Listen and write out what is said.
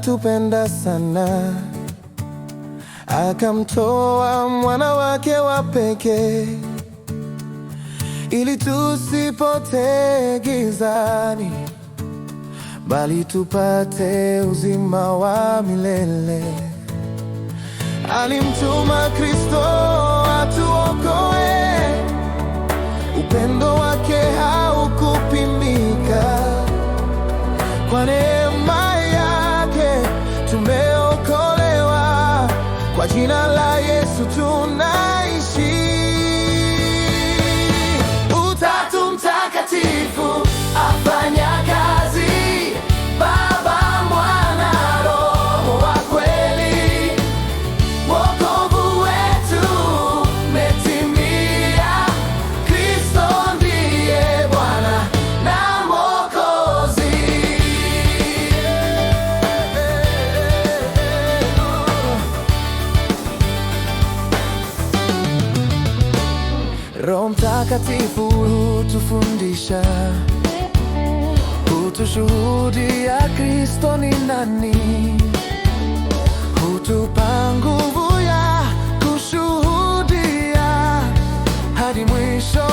alitupenda sana, akamtoa mwana wake wa pekee, ili tusipotee gizani, bali tupate uzima wa milele. Alimtuma Kristo atuokoe, upendo wake haukupimika. Kwa neema yake tumeokolewa, kwa jina la Yesu tunaishi. Utatu Mtakatifu afanya kazi, Baba, Mwana, Roho wa kweli. Wokovu wetu umetimia, Kristo ndiye Bwana na Mwokozi. Roho Mtakatifu hutufundisha, hutushuhudia Kristo ni nani, hutupa nguvu ya kushuhudia hadi mwisho.